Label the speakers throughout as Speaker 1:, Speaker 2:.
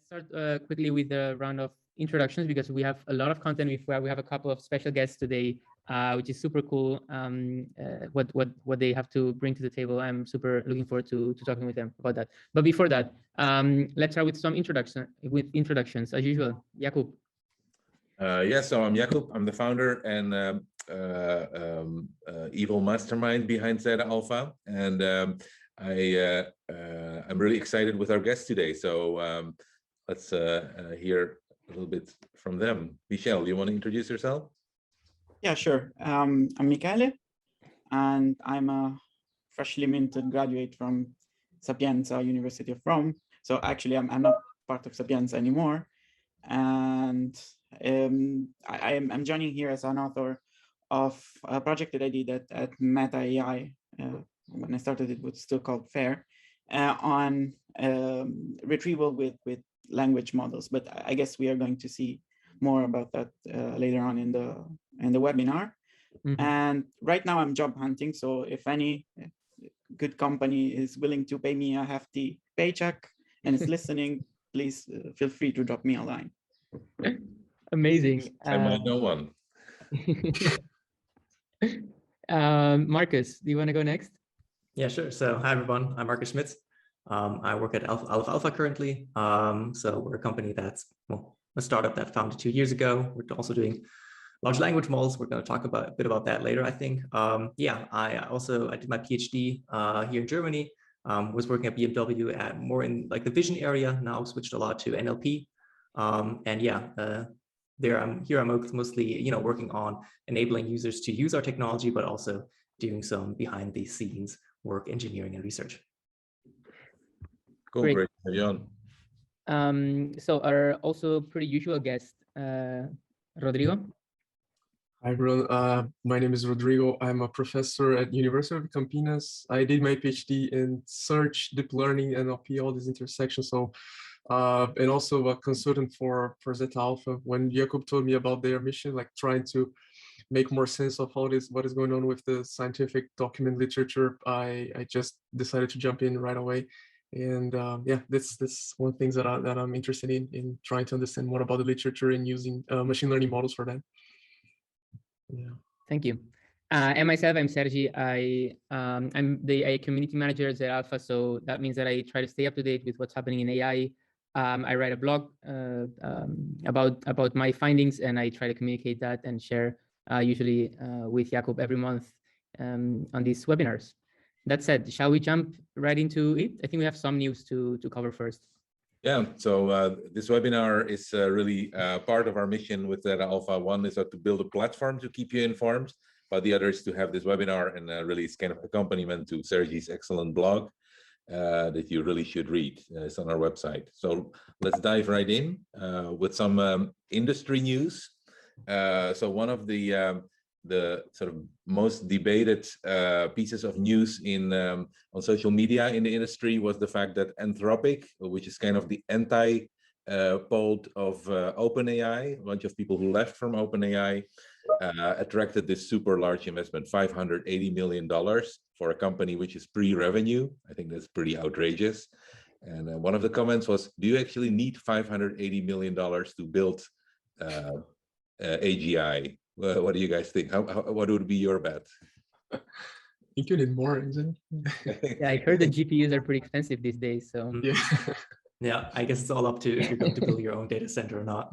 Speaker 1: start quickly with the round of introductions because we have a lot of content. We have a couple of special guests today, which is super cool. What they have to bring to the table. I'm super looking forward to talking with them about that. But before that, let's start with some introductions as usual. Jakub.
Speaker 2: So I'm Jakub. I'm the founder and evil mastermind behind Zeta Alpha, and I'm really excited with our guests today. So let's hear a little bit from them. Michele, you want to introduce yourself?
Speaker 3: Yeah, sure. I'm Michele, and I'm a freshly minted graduate from Sapienza, University of Rome. So actually, I'm not part of Sapienza anymore, and I'm joining here as an author of a project that I did at Meta AI. When I started, it was still called FAIR, on retrieval with language models. But I guess we are going to see more about that later on in the webinar. Mm-hmm. And right now I'm job hunting. So if any good company is willing to pay me a hefty paycheck and is listening, please feel free to drop me a line.
Speaker 1: Amazing.
Speaker 2: I might know one.
Speaker 1: Markus, do you want to go next?
Speaker 4: Yeah, sure. So hi, everyone. I'm Markus Schmitz. I work at Aleph Alpha currently. So we're a company that's, well, a startup that founded 2 years ago. We're also doing large language models. We're going to talk a bit about that later, I think. I did my PhD here in Germany. Was working at BMW at more in like the vision area. Now switched a lot to NLP. I'm mostly, working on enabling users to use our technology, but also doing some behind the scenes work, engineering and research.
Speaker 2: Cool, great. Have you on?
Speaker 1: So our also pretty usual guest, Rodrigo.
Speaker 5: Hi everyone, my name is Rodrigo. I'm a professor at University of Campinas. I did my PhD in search, deep learning, NLP, all these intersections. So, and also a consultant for Zeta Alpha. When Jakub told me about their mission, like trying to make more sense of all this, what is going on with the scientific document literature, I just decided to jump in right away. And that's one thing that I'm interested in trying to understand more about the literature and using machine learning models for that. Yeah.
Speaker 1: Thank you. And myself, I'm Sergi. I'm the AI community manager at Zeta Alpha. So that means that I try to stay up to date with what's happening in AI. I write a blog about my findings, and I try to communicate that and share usually with Jakub every month on these webinars. That said, shall we jump right into it? I think we have some news to cover first.
Speaker 2: Yeah, so this webinar is really part of our mission with Zeta Alpha. One is to build a platform to keep you informed, but the other is to have this webinar, and really it's kind of accompaniment to Sergi's excellent blog that you really should read. It's on our website. So let's dive right in with some industry news. So one of the sort of most debated pieces of news on social media in the industry was the fact that Anthropic, which is kind of the anti-pole of OpenAI, a bunch of people who left from OpenAI, attracted this super large investment, $580 million for a company which is pre-revenue. I think that's pretty outrageous. And one of the comments was, do you actually need $580 million to build AGI? What do you guys think? What would be your bet?
Speaker 5: I think you need more, isn't
Speaker 1: it? Yeah, I heard the GPUs are pretty expensive these days. So
Speaker 4: yeah, I guess it's all up to if you're going to build your own data center or not.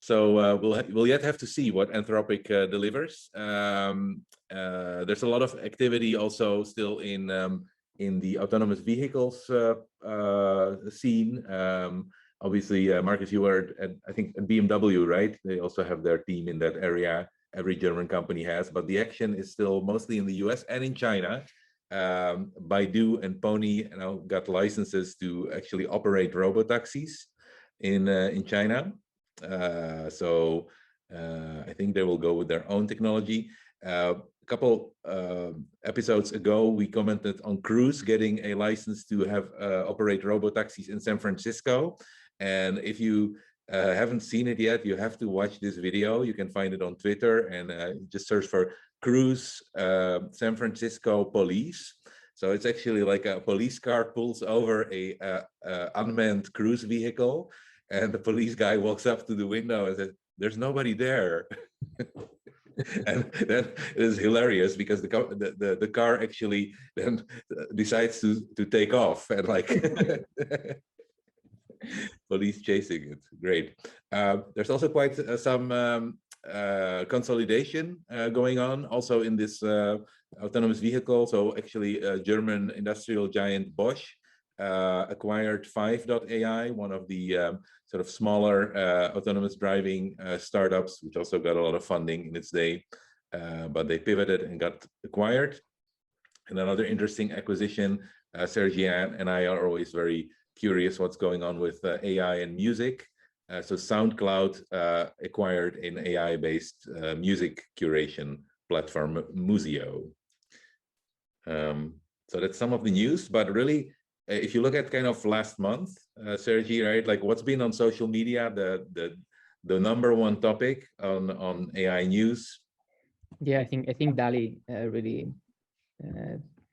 Speaker 2: So we'll yet have to see what Anthropic delivers. There's a lot of activity also still in the autonomous vehicles scene. Obviously, Markus, you were at, I think, at BMW, right? They also have their team in that area. Every German company has, but the action is still mostly in the US and in China. Baidu and Pony got licenses to actually operate robotaxis in China. So I think they will go with their own technology. A couple episodes ago, we commented on Cruise getting a license to have operate robotaxis in San Francisco. And if you haven't seen it yet, you have to watch this video. You can find it on Twitter and just search for Cruise San Francisco Police. So it's actually like a police car pulls over a unmanned cruise vehicle, and the police guy walks up to the window and says, "There's nobody there." And then it is hilarious because the car actually then decides to take off, and like police chasing it. Great. There's also quite some consolidation going on also in this autonomous vehicle. So actually German industrial giant Bosch acquired 5.ai, one of the sort of smaller autonomous driving startups, which also got a lot of funding in its day, but they pivoted and got acquired. And another interesting acquisition, Sergi and I are always very curious what's going on with AI and music. So SoundCloud acquired an AI-based music curation platform, Musio. So that's some of the news, but really, if you look at kind of last month, Sergi, right? Like what's been on social media, the #1 topic on AI news?
Speaker 1: Yeah, I think DALL really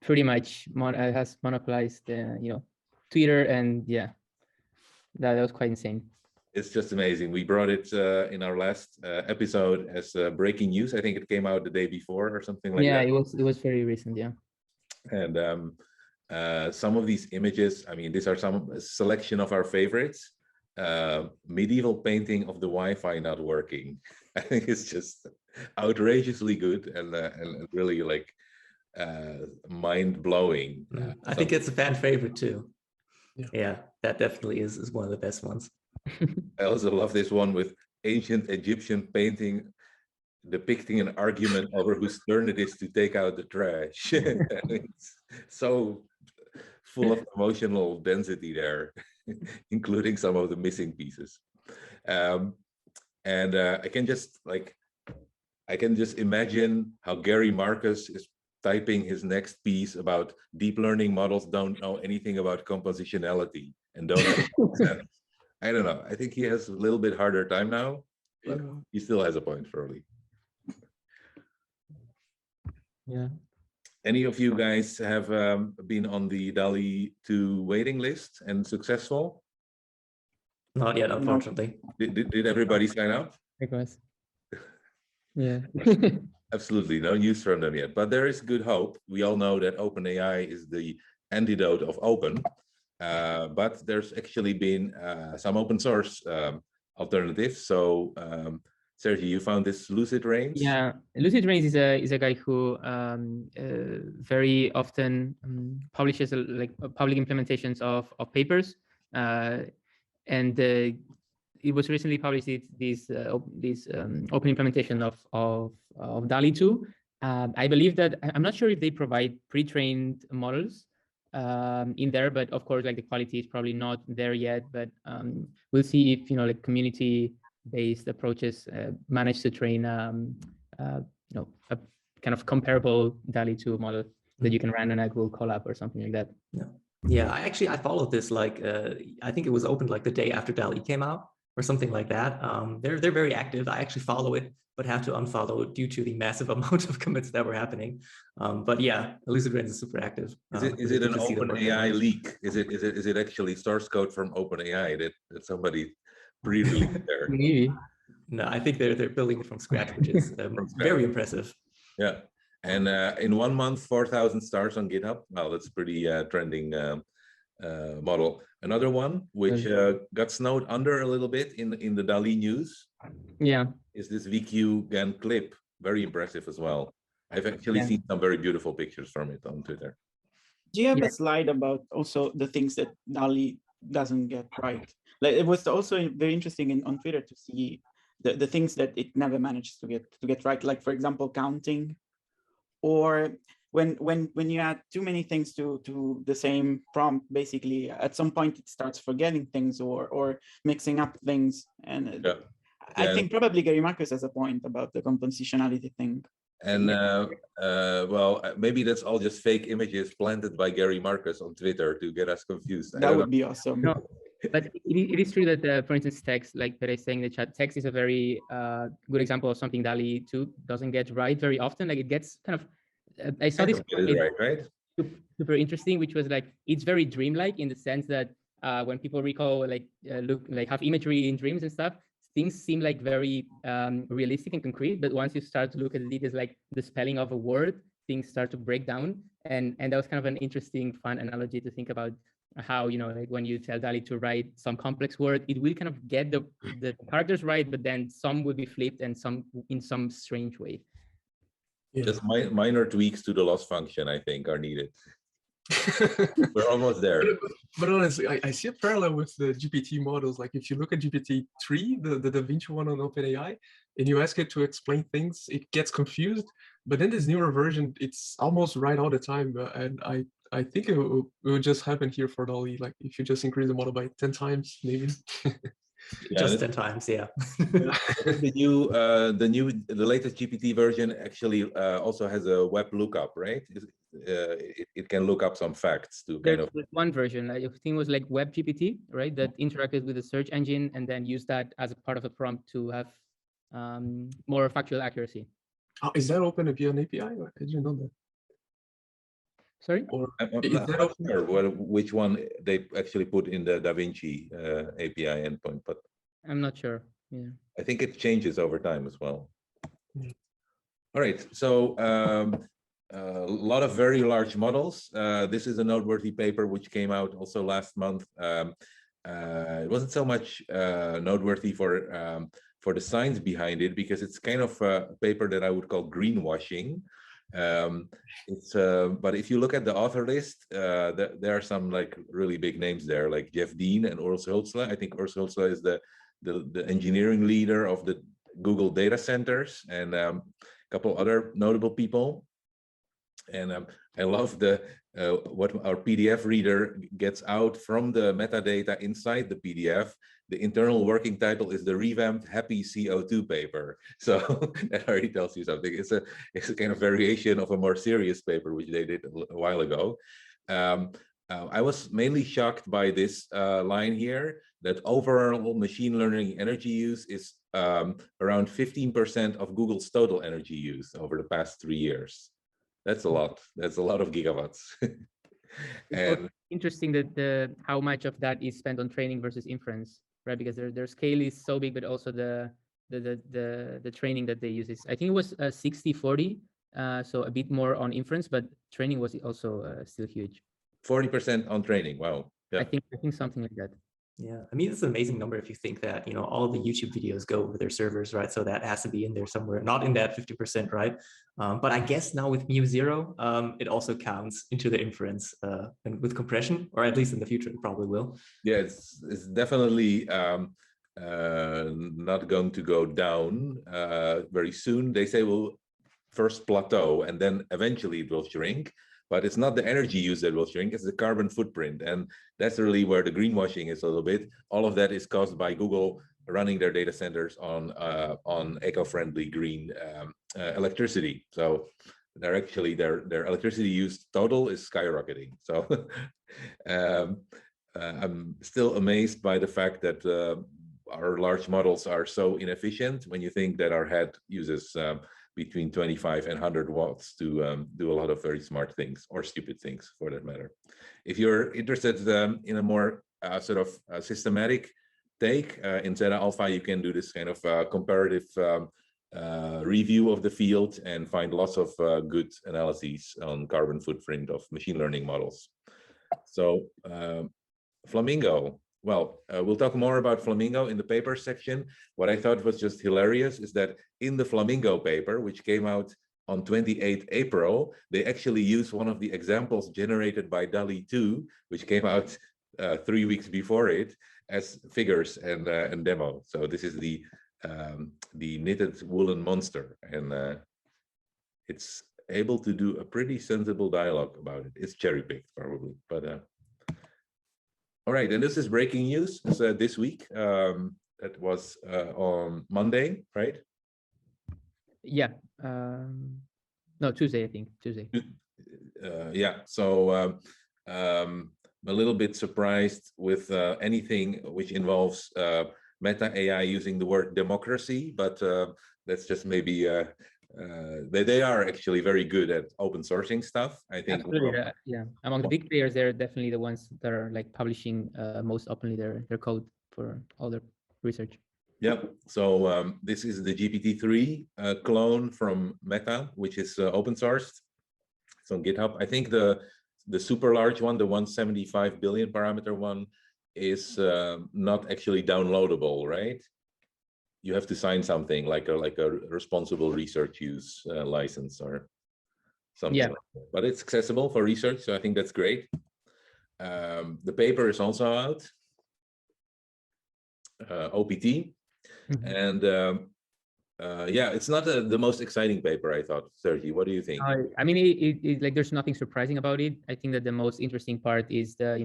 Speaker 1: pretty much has monopolized Twitter, and yeah, that was quite insane.
Speaker 2: It's just amazing. We brought it in our last episode as breaking news. I think it came out the day before or something like that.
Speaker 1: Yeah, it was very recent. Yeah.
Speaker 2: And some of these images, I mean, these are some selection of our favorites. Medieval painting of the Wi-Fi not working. I think it's just outrageously good and really like mind-blowing.
Speaker 4: I think it's a fan favorite too. Yeah, that definitely is one of the best ones.
Speaker 2: I also love this one with ancient Egyptian painting depicting an argument over whose turn it is to take out the trash. It's so full of emotional density there, including some of the missing pieces. And I can just imagine how Gary Markus is typing his next piece about deep learning models don't know anything about compositionality and don't have sense. I don't know. I think he has a little bit harder time now, but he still has a point, probably.
Speaker 1: Yeah.
Speaker 2: Any of you guys have been on the DALL-E 2 waiting list and successful?
Speaker 4: Not yet, unfortunately.
Speaker 2: Did everybody sign up?
Speaker 1: Likewise. Yeah.
Speaker 2: Absolutely, no news from them yet, but there is good hope. We all know that OpenAI is the antidote of open, but there's actually been some open source alternatives. So, Sergi, you found this lucidrains?
Speaker 1: Yeah, lucidrains is a guy who very often publishes public implementations of papers, and it was recently published this open implementation of DALL-E 2. I believe that I'm not sure if they provide pre-trained models in there, but of course, like the quality is probably not there yet. But we'll see if like community-based approaches manage to train a kind of comparable DALL-E 2 model that you can run on a Google Colab or something like that.
Speaker 4: Yeah. I followed this I think it was opened like the day after DALL-E came out, or something like that. They're very active. I actually follow it, but have to unfollow it due to the massive amount of commits that were happening. But yeah, lucidrains is super active.
Speaker 2: Is it an OpenAI leak? Is it actually source code from OpenAI that somebody pre-released there?
Speaker 1: Maybe.
Speaker 4: No, I think they're building it from scratch, which is very impressive.
Speaker 2: Yeah, and in 1 month, 4,000 stars on GitHub. Well, that's pretty trending model. Another one which got snowed under a little bit in the DALL-E news.
Speaker 1: Yeah,
Speaker 2: is this VQ GAN clip. Very impressive as well. I've actually seen some very beautiful pictures from it on Twitter.
Speaker 3: Do you have a slide about also the things that DALL-E doesn't get right? Like it was also very interesting on Twitter to see the things that it never managed to get right. Like for example, counting, or when you add too many things to the same prompt, basically at some point it starts forgetting things or mixing up things. And I think probably Gary Markus has a point about the compositionality thing.
Speaker 2: And well, maybe that's all just fake images planted by Gary Markus on Twitter to get us confused.
Speaker 3: That would be awesome.
Speaker 1: No, but it is true that, for instance, text, like that I saying in the chat, text is a very good example of something DALL-E 2 doesn't get right very often. Like it gets kind of, I saw this.
Speaker 2: Right?
Speaker 1: super interesting, which was like, it's very dreamlike in the sense that when people recall, have imagery in dreams and stuff, things seem like very realistic and concrete. But once you start to look at the details, like the spelling of a word, things start to break down. And that was kind of an interesting, fun analogy to think about how, like when you tell DALL-E to write some complex word, it will kind of get the characters right, but then some will be flipped and some in some strange way.
Speaker 5: Yeah.
Speaker 2: Just minor tweaks to the loss function, I think, are needed. We're almost there.
Speaker 5: But honestly, I see a parallel with the GPT models. Like if you look at GPT-3, the Da Vinci one on OpenAI, and you ask it to explain things, it gets confused. But then this newer version, it's almost right all the time. And I think it will just happen here for DALL-E. Like if you just increase the model by 10 times, maybe.
Speaker 2: Yeah,
Speaker 4: just 10 times, yeah.
Speaker 2: The latest GPT version actually also has a web lookup, right? It can look up some facts to kind of.
Speaker 1: There's one version, I think it was like Web GPT, right? That interacted with the search engine and then used that as a part of a prompt to have more factual accuracy.
Speaker 5: Oh, is that open via an API? I didn't know that.
Speaker 1: Sorry?
Speaker 5: Or
Speaker 2: I'm not sure which one they actually put in the Da Vinci API endpoint, but
Speaker 1: I'm not sure. Yeah.
Speaker 2: I think it changes over time as well. All right, so a lot of very large models. This is a noteworthy paper which came out also last month. It wasn't so much noteworthy for the science behind it, because it's kind of a paper that I would call greenwashing. But if you look at the author list, there are some like really big names there, like Jeff Dean and Urs Hölzle. I think Urs Hölzle is the engineering leader of the Google data centers, and a couple other notable people. And I love what our PDF reader gets out from the metadata inside the PDF. The internal working title is the revamped Happy CO2 paper. So that already tells you something. It's a kind of variation of a more serious paper, which they did a while ago. I was mainly shocked by this line here, that overall machine learning energy use is around 15% of Google's total energy use over the past 3 years. That's a lot. That's a lot of gigawatts. And
Speaker 1: interesting that how much of that is spent on training versus inference, right? Because their scale is so big, but also the training that they use is, I think it was 60-40, so a bit more on inference, but training was also still huge.
Speaker 2: 40% on training. Wow. Yeah.
Speaker 1: I think something like that.
Speaker 4: Yeah, I mean, it's an amazing number if you think that, all the YouTube videos go over their servers, right? So that has to be in there somewhere, not in that 50%, right? But I guess now with Mu0, it also counts into the inference and with compression, or at least in the future, it probably will.
Speaker 2: Yeah, it's definitely not going to go down very soon. They say we'll first plateau and then eventually it will shrink. But it's not the energy use that will shrink, it's the carbon footprint. And that's really where the greenwashing is a little bit. All of that is caused by Google running their data centers on eco-friendly green electricity. So they're actually, their electricity use total is skyrocketing. So I'm still amazed by the fact that our large models are so inefficient when you think that our head uses between 25 and 100 watts to do a lot of very smart things, or stupid things for that matter. If you're interested in a more sort of systematic take in Zeta Alpha, you can do this kind of comparative review of the field and find lots of good analyses on carbon footprint of machine learning models. So Flamingo. Well, we'll talk more about Flamingo in the paper section. What I thought was just hilarious is that in the Flamingo paper, which came out on 28th April, they actually used one of the examples generated by DALL-E 2, which came out 3 weeks before it, as figures and demo. So this is the knitted woolen monster, and it's able to do a pretty sensible dialogue about it. It's cherry-picked probably, but all right, and this is breaking news. So this week, that was on Monday, right?
Speaker 1: Yeah. No, Tuesday, I think. Tuesday.
Speaker 2: Yeah. So I'm a little bit surprised with anything which involves Meta AI using the word democracy, but that's just maybe they are actually very good at open sourcing stuff. I think.
Speaker 1: Absolutely, yeah. Among the big players, they're definitely the ones that are like publishing most openly their code for all their research.
Speaker 2: Yep. So this is the GPT-3 clone from Meta, which is open sourced. It's on GitHub. I think the super large one, the 175 billion parameter one, is not actually downloadable, right? You have to sign something like a responsible research use license or something.
Speaker 1: Yeah.
Speaker 2: Like that. But it's accessible for research, so I think that's great. The paper is also out, OPT. And yeah, it's not the most exciting paper, I thought. Sergi, what do you think?
Speaker 1: I mean, it like there's nothing surprising about it. I think that the most interesting part is their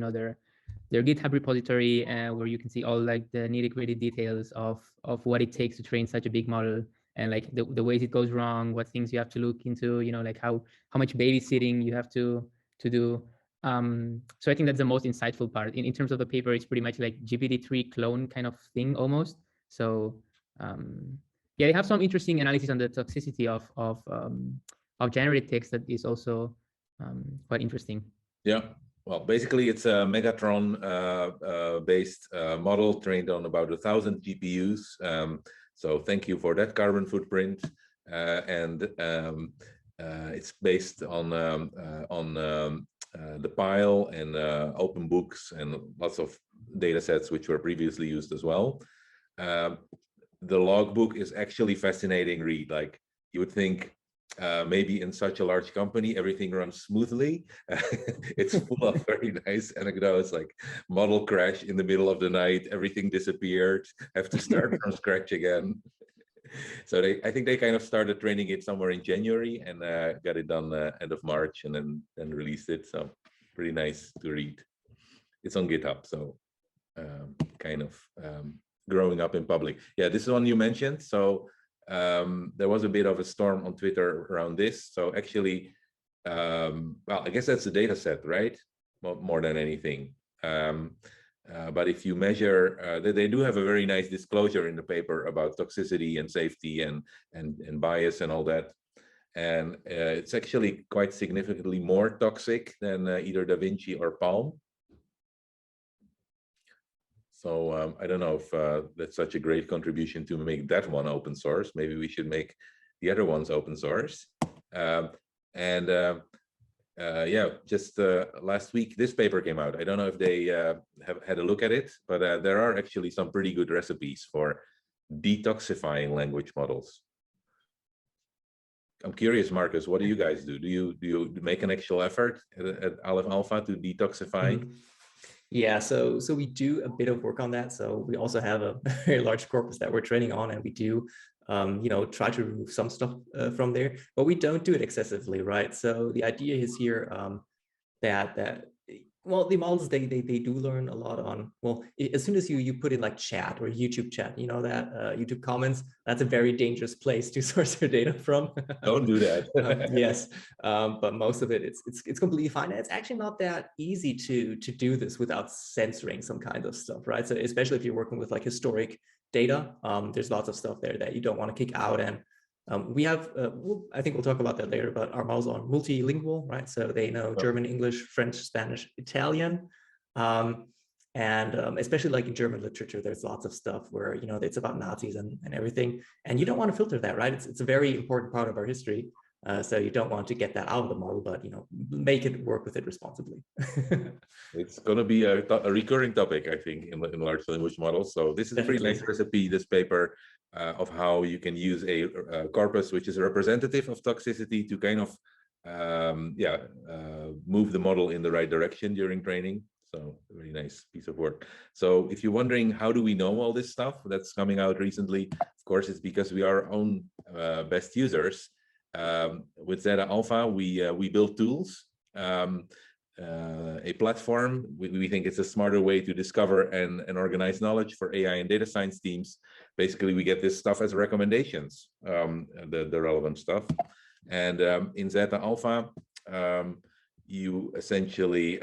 Speaker 1: GitHub repository, where you can see all like the nitty-gritty details of what it takes to train such a big model, and like the ways it goes wrong, what things you have to look into, like how much babysitting you have to do. So I think that's the most insightful part. In terms of the paper, it's pretty much like GPT-3 clone kind of thing almost. So yeah, they have some interesting analysis on the toxicity of generated text that is also quite interesting.
Speaker 2: Yeah, well, basically it's a Megatron based model trained on about 1,000 GPUs. So thank you for that carbon footprint. And it's based on the pile and open books and lots of data sets which were previously used as well. The logbook is actually fascinating read. Like you would think maybe in such a large company, everything runs smoothly. It's full of very nice anecdotes, like model crash in the middle of the night, everything disappeared, have to start from scratch again. So I think they kind of started training it somewhere in January and got it done end of March and then released it. So pretty nice to read. It's on GitHub, so kind of growing up in public. Yeah, this is one you mentioned. So there was a bit of a storm on Twitter around this. So actually, well, I guess that's the data set, right? More than anything. But if you measure, they do have a very nice disclosure in the paper about toxicity and safety and bias and all that. And it's actually quite significantly more toxic than either Da Vinci or Palm. So I don't know if that's such a great contribution to make that one open source. Maybe we should make the other ones open source. Yeah, just last week, this paper came out. I don't know if they have had a look at it, but there are actually some pretty good recipes for detoxifying language models. I'm curious, Markus, what do you guys do? Do you make an actual effort at Aleph Alpha to detoxify?
Speaker 4: Yeah, so we do a bit of work on that. So we also have a very large corpus that we're training on, and we do try to remove some stuff from there, but we don't do it excessively, right? So the idea is here that well, the models they do learn a lot on, well, as soon as you put in like chat or YouTube chat, that YouTube comments, that's a very dangerous place to source your data from.
Speaker 2: Don't do that.
Speaker 4: Yes, but most of it it's completely fine. And it's actually not that easy to do this without censoring some kind of stuff, right? So especially if you're working with like historic data, there's lots of stuff there that you don't want to kick out. And we have, I think we'll talk about that later, but our models are multilingual, right? So they know German, English, French, Spanish, Italian. And especially like in German literature, there's lots of stuff where, it's about Nazis and everything. And you don't want to filter that, right? It's a very important part of our history. So you don't want to get that out of the model, but, make it work with it responsibly.
Speaker 2: It's going to be a recurring topic, I think, in large language models. So this is a pretty nice recipe, this paper, of how you can use a corpus which is representative of toxicity to kind of move the model in the right direction during training. So a very nice piece of work. So if you're wondering, how do we know all this stuff that's coming out recently? Of course, it's because we are our own best users. With Zeta Alpha, we build tools, a platform. We think it's a smarter way to discover and organize knowledge for AI and data science teams. Basically, we get this stuff as recommendations, the relevant stuff. And in Zeta Alpha, you essentially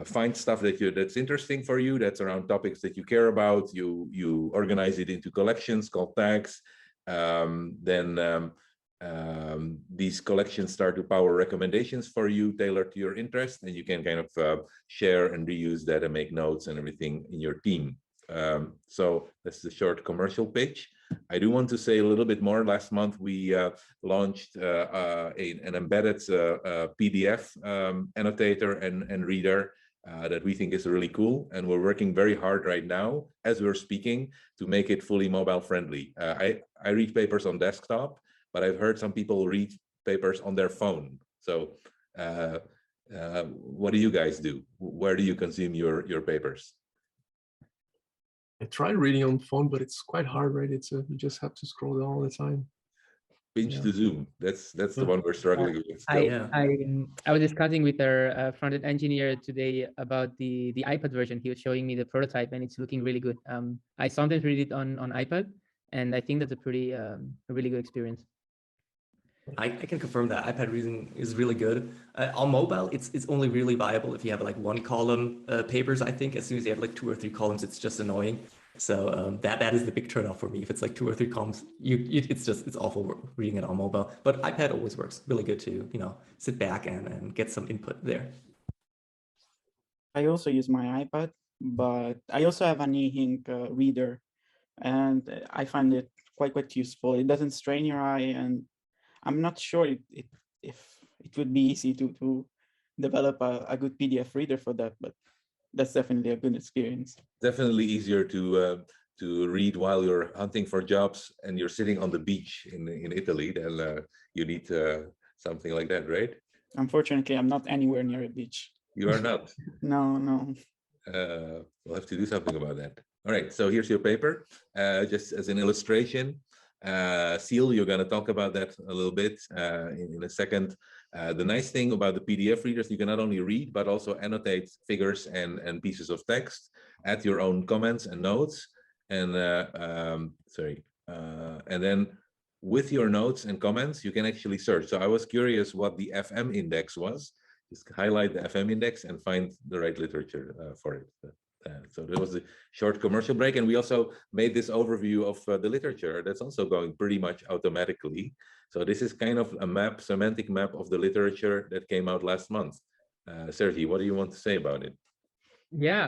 Speaker 2: find stuff that's interesting for you, that's around topics that you care about. You organize it into collections called tags. Then these collections start to power recommendations for you tailored to your interest, and you can kind of share and reuse that and make notes and everything in your team. So that's the short commercial pitch. I do want to say a little bit more. Last month, we launched an embedded PDF annotator and reader that we think is really cool. And we're working very hard right now, as we're speaking, to make it fully mobile friendly. I read papers on desktop, but I've heard some people read papers on their phone. So what do you guys do? Where do you consume your papers?
Speaker 5: I tried reading on phone, but it's quite hard, right? It's you just have to scroll down all the time.
Speaker 2: Pinch to zoom. That's the one we're struggling with.
Speaker 1: I was discussing with our front-end engineer today about the iPad version. He was showing me the prototype, and it's looking really good. I sometimes read it on iPad, and I think that's a really good experience.
Speaker 4: I can confirm that iPad reading is really good. On mobile, it's only really viable if you have like one column papers. I think as soon as you have like 2 or 3 columns, it's just annoying. So that is the big turnoff for me. If it's like 2 or 3 columns, it's awful reading it on mobile. But iPad always works really good to sit back and get some input there.
Speaker 3: I also use my iPad, but I also have an e-ink reader, and I find it quite useful. It doesn't strain your eye, and I'm not sure if it would be easy to develop a good PDF reader for that, but that's definitely a good experience.
Speaker 2: Definitely easier to read while you're hunting for jobs and you're sitting on the beach in Italy than you need something like that, right?
Speaker 3: Unfortunately, I'm not anywhere near a beach.
Speaker 2: You are not?
Speaker 3: No.
Speaker 2: We'll have to do something about that. All right, so here's your paper, just as an illustration. Seal, you're going to talk about that a little bit in a second. The nice thing about the PDF readers, you can not only read, but also annotate figures and pieces of text, add your own comments and notes, and and then with your notes and comments, you can actually search. So I was curious what the FM index was. Just highlight the FM index and find the right literature for it. So there was a short commercial break, and we also made this overview of the literature that's also going pretty much automatically. So this is kind of a semantic map of the literature that came out last month. Sergi, what do you want to say about it?
Speaker 1: Yeah,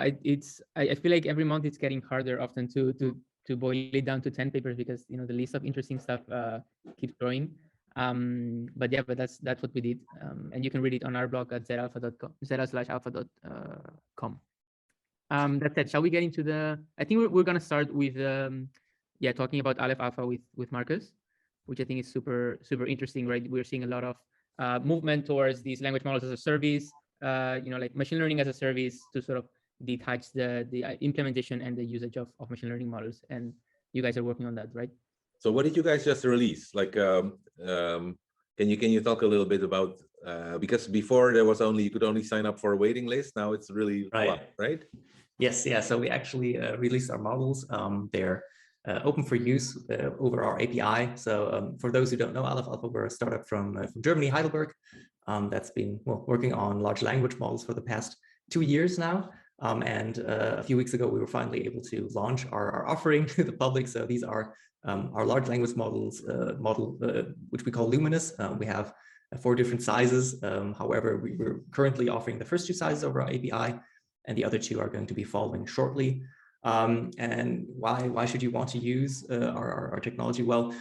Speaker 1: I feel like every month it's getting harder often to boil it down to 10 papers, because the list of interesting stuff keeps growing. But that's what we did, and you can read it on our blog at zeta-alpha.com, zeta-alpha.com. That said, shall we get into I think we're going to start with talking about Aleph Alpha with Markus, which I think is super interesting, right? We're seeing a lot of movement towards these language models as a service, like machine learning as a service, to sort of detach the implementation and the usage of machine learning models. And you guys are working on that, right?
Speaker 2: So what did you guys just release? Like, can you talk a little bit about, because before you could only sign up for a waiting list. Now it's really live, right?
Speaker 4: Yes, yeah. So we actually released our models. They're open for use over our API. So for those who don't know, Aleph Alpha, we're a startup from Germany, Heidelberg, that's been working on large language models for the past 2 years now. And a few weeks ago, we were finally able to launch our offering to the public. So these are our large language models, which we call Luminous. We have 4 different sizes. However, we're currently offering the first 2 sizes over our API, and the other 2 are going to be following shortly. And why should you want to use our technology? Well,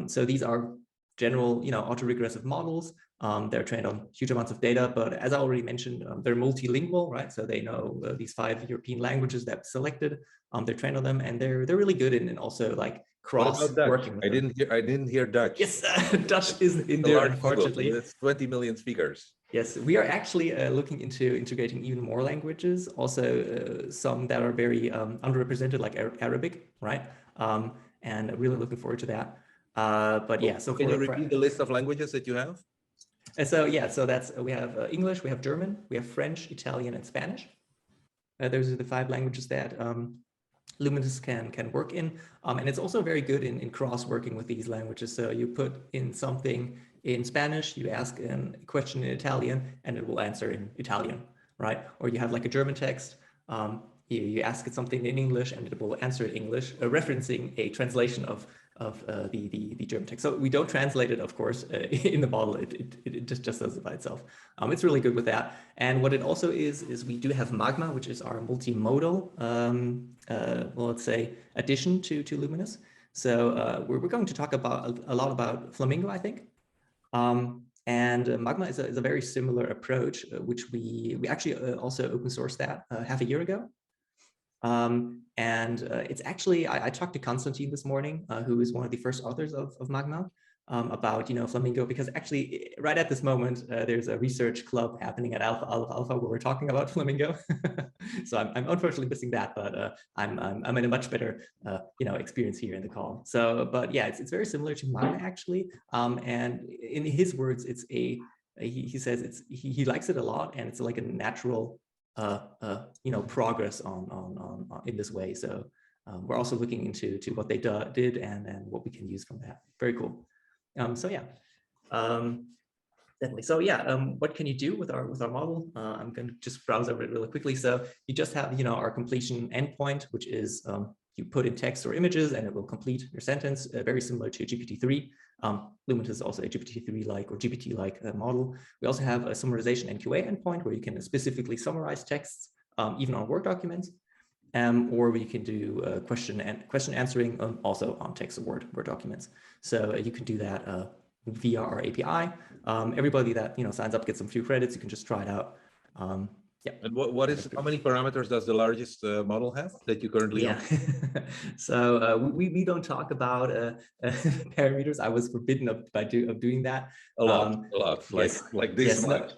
Speaker 4: so these are general, autoregressive models. They're trained on huge amounts of data, but as I already mentioned, they're multilingual, right? So they know these 5 European languages that selected. They're trained on them, and they're really good in also like cross working.
Speaker 2: I didn't hear Dutch.
Speaker 4: Yes, Dutch is in there, unfortunately.
Speaker 2: It's 20 million speakers.
Speaker 4: Yes, we are actually looking into integrating even more languages, also some that are very underrepresented, like Arabic, right? And really looking forward to that. But yeah, so
Speaker 2: can you repeat the list of languages that you have?
Speaker 4: So that's we have English, we have German, we have French, Italian, and Spanish. Those are the 5 languages that Luminous can work in, and it's also very good in cross-working with these languages. So you put in something in Spanish, you ask a question in Italian, and it will answer in Italian, right? Or you have like a German text, you ask it something in English, and it will answer in English, referencing a translation of the German text. So we don't translate it, of course, in the model. It just does it by itself. It's really good with that. And what it also is we do have Magma, which is our multimodal, well, let's say, addition to Luminous. So we're going to talk about a lot about Flamingo, I think. And Magma is a very similar approach, which we actually also open sourced that half a year ago. It's actually, I talked to Konstantin this morning, who is one of the first authors of Magma, about, Flamingo, because actually right at this moment, there's a research club happening at Aleph Alpha where we're talking about Flamingo. So I'm unfortunately missing that, but I'm in a much better, experience here in the call. So, but yeah, it's very similar to Magma actually. And in his words, he says he likes it a lot, and it's like a natural progress on in this way. So we're also looking into what they did and what we can use from that. Very cool. So yeah, definitely. So yeah, what can you do with our model? I'm going to just browse over it really quickly. So you just have our completion endpoint, which is you put in text or images and it will complete your sentence, very similar to GPT-3. Luminous is also a GPT-3-like or GPT-like model. We also have a summarization and QA endpoint where you can specifically summarize texts, even on Word documents, or we can do question answering also on text or Word documents. So you can do that via our API. Everybody that signs up gets some few credits. You can just try it out. Yeah.
Speaker 2: And how many parameters does the largest model have that you currently
Speaker 4: have? So we don't talk about parameters. I was forbidden of doing that.
Speaker 2: A lot, yes. like this much.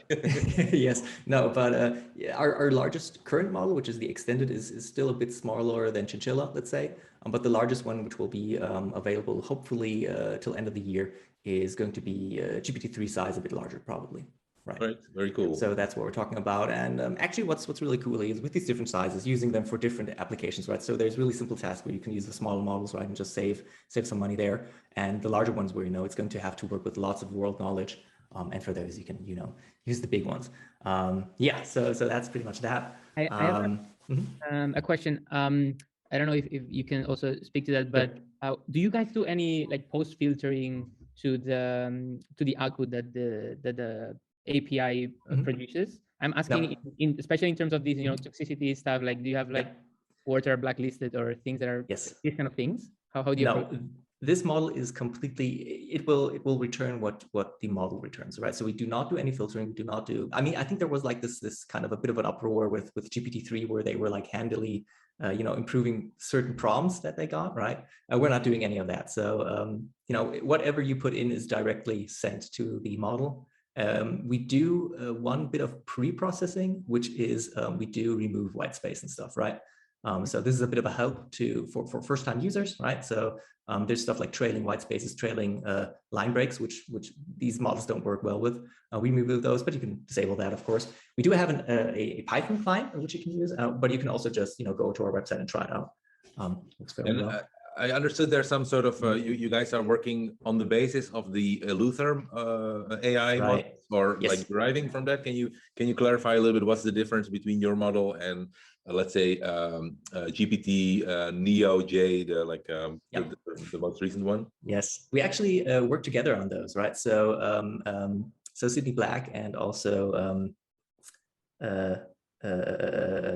Speaker 4: Yes, no, but our largest current model, which is the extended, is still a bit smaller than Chinchilla, let's say. But the largest one, which will be available hopefully till end of the year, is going to be GPT-3 size, a bit larger probably.
Speaker 2: Right. Very cool.
Speaker 4: So that's what we're talking about. And actually what's really cool is with these different sizes, using them for different applications, right? So there's really simple tasks where you can use the smaller models, right, and just save some money there. And the larger ones where, it's going to have to work with lots of world knowledge. And for those, you can, use the big ones. Yeah, so that's pretty much that.
Speaker 1: I have a question. I don't know if you can also speak to that, but do you guys do any like post filtering to the output that the API produces? I'm asking, especially in terms of these, toxicity stuff. Like, do you have like words that are blacklisted or things that are these kind of things? How do you?
Speaker 4: No, this model is completely. It will return what the model returns, right? So we do not do any filtering. We do not do. I mean, I think there was like this kind of a bit of an uproar with GPT-3 where they were like handily, improving certain prompts that they got, right? We're not doing any of that. So whatever you put in is directly sent to the model. We do one bit of pre-processing, which is we do remove white space and stuff, right? So this is a bit of a help for first-time users, right? So there's stuff like trailing white spaces, trailing line breaks, which these models don't work well with. We remove those, but you can disable that, of course. We do have a Python client which you can use, but you can also just go to our website and try it out. Looks very well.
Speaker 2: I understood there's some sort of you guys are working on the basis of the Luther AI model, or like deriving from that. Can you clarify a little bit what's the difference between your model and let's say GPT Neo J, the most recent one?
Speaker 4: Yes, we actually work together on those, right? So so Sydney Black and also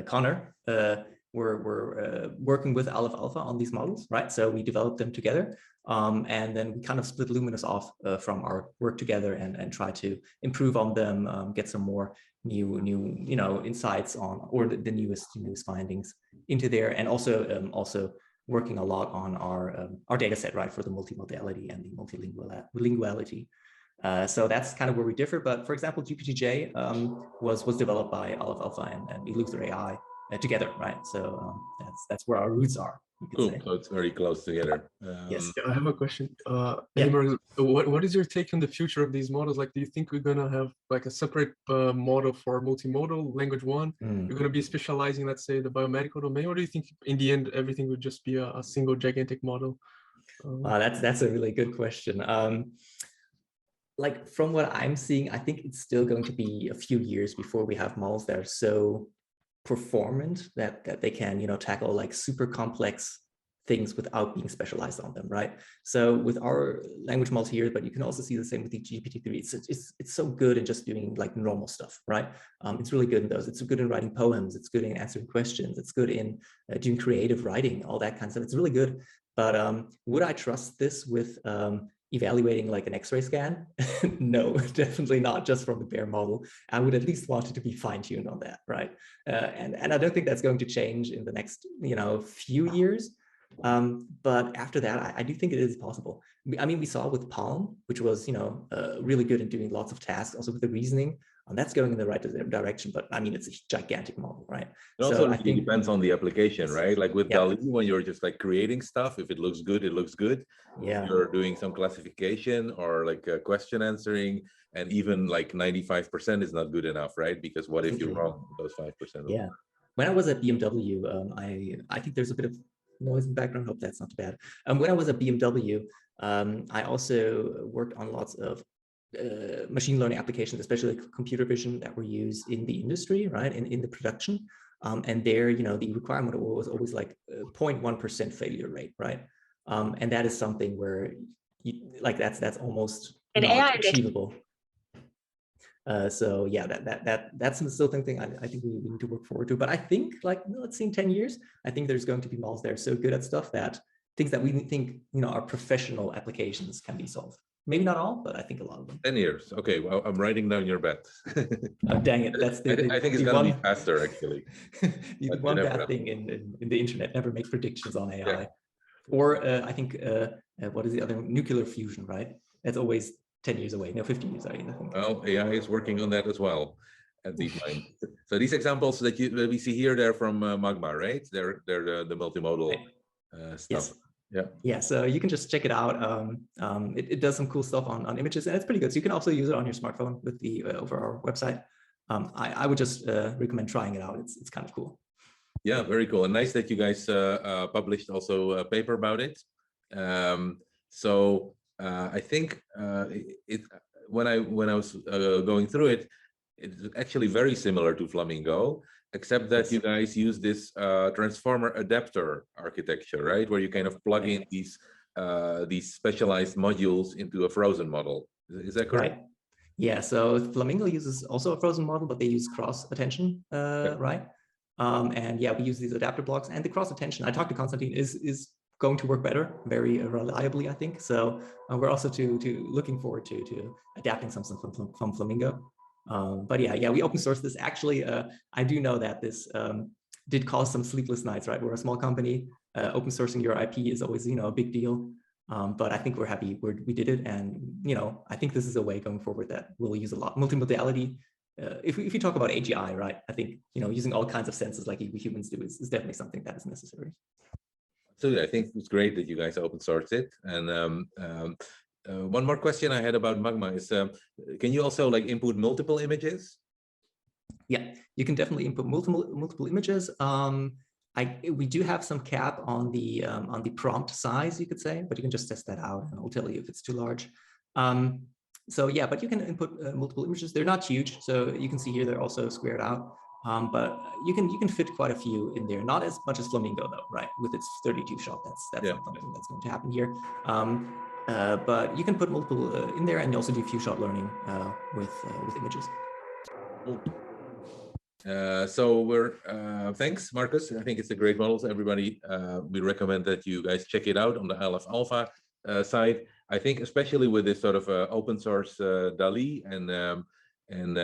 Speaker 4: Connor we're working with Aleph Alpha on these models, right? So we developed them together, and then we kind of split Luminous off from our work together and try to improve on them, get some more new insights on, or the newest findings into there, and also working a lot on our data set, right, for the multimodality and the multilinguality. So that's kind of where we differ. But for example, GPT-J was developed by Aleph Alpha and Luther AI together, right? So that's where our roots are.
Speaker 2: Cool. So it's very close together.
Speaker 4: Yes.
Speaker 5: I have a question. What is your take on the future of these models? Like, do you think we're gonna have like a separate model for multimodal language one? You're gonna be specializing, let's say, the biomedical domain, or do you think in the end everything would just be a single gigantic model?
Speaker 4: That's a really good question. Like from what I'm seeing, I think it's still going to be a few years before we have models that are so performant that they can tackle like super complex things without being specialized on them, right? So with our language models here, but you can also see the same with the GPT-3. It's so good in just doing like normal stuff, right? It's really good in those. It's good in writing poems. It's good in answering questions. It's good in doing creative writing, all that kind of stuff. It's really good. But would I trust this with evaluating like an X-ray scan? No, definitely not just from the bare model. I would at least want it to be fine-tuned on that, right? And I don't think that's going to change in the next, few years. But after that, I do think it is possible. I mean, we saw with Palm, which was, really good in doing lots of tasks, also with the reasoning. That's going in the right direction, but I mean, it's a gigantic model, right?
Speaker 2: It also really depends on the application, right? Like with DALL, when you're just like creating stuff, if it looks good, it looks good.
Speaker 4: Yeah.
Speaker 2: If you're doing some classification or like question answering, and even like 95% is not good enough, right? Because what if you're wrong with those 5%?
Speaker 4: Yeah. When I was at BMW, I think there's a bit of noise in the background. Hope that's not too bad. When I was at BMW, I also worked on lots of machine learning applications, especially like computer vision that were used in the industry, right? In the production. And there, the requirement was always like 0.1% failure rate, right? And that is something where that's almost achievable. So yeah, that's still something I think we need to work forward to. But I think let's see in 10 years, I think there's going to be models that are so good at stuff that things that we think, are professional applications can be solved. Maybe not all, but I think a lot of them.
Speaker 2: 10 years. Okay, well, I'm writing down your bet.
Speaker 4: Oh, dang it. That's
Speaker 2: I think it's going to be faster, actually.
Speaker 4: The one bad thing in the internet, never make predictions on AI. Yeah. Or I think, what is the other one? Nuclear fusion, right? That's always 10 years away. No, 15 years away, I think.
Speaker 2: Well, AI is working on that as well at DeepMind. So these examples that we see here, they're from Magma, right? They're the multimodal stuff.
Speaker 4: Yes.
Speaker 2: Yeah.
Speaker 4: Yeah, so you can just check it out. It does some cool stuff on images, and it's pretty good. So you can also use it on your smartphone with the over our website. I would just recommend trying it out. It's kind of cool.
Speaker 2: Yeah, very cool, and nice that you guys published also a paper about it. So I think when I was going through it, it's actually very similar to Flamingo, except that you guys use this transformer adapter architecture, right? Where you kind of plug in these specialized modules into a frozen model. Is that correct?
Speaker 4: Right. Yeah, so Flamingo uses also a frozen model, but they use cross attention, right? And yeah, we use these adapter blocks, and the cross attention, I talked to Konstantin, is going to work better, very reliably, I think. So we're also looking forward to adapting something from Flamingo. But yeah, we open source this. Actually, I do know that this did cause some sleepless nights, right? We're a small company. Open sourcing your IP is always, a big deal. But I think we're happy we did it. And, I think this is a way going forward that we'll use a lot. Multimodality, if you talk about AGI, right? I think, using all kinds of senses like we humans do is definitely something that is necessary.
Speaker 2: So I think it's great that you guys open source it. And one more question I had about Magma is, can you also input multiple images?
Speaker 4: Yeah, you can definitely input multiple images. We do have some cap on the prompt size, you could say, but you can just test that out and I'll tell you if it's too large. So yeah, but you can input multiple images. They're not huge, so you can see here they're also squared out. But you can fit quite a few in there. Not as much as Flamingo though, right? With its 32 shot, that's not something that's going to happen here. But you can put multiple in there, and you also do few shot learning with images.
Speaker 2: So we're thanks, Markus. I think it's a great model. So everybody, we recommend that you guys check it out on the Aleph Alpha side. I think especially with this sort of open source DALL and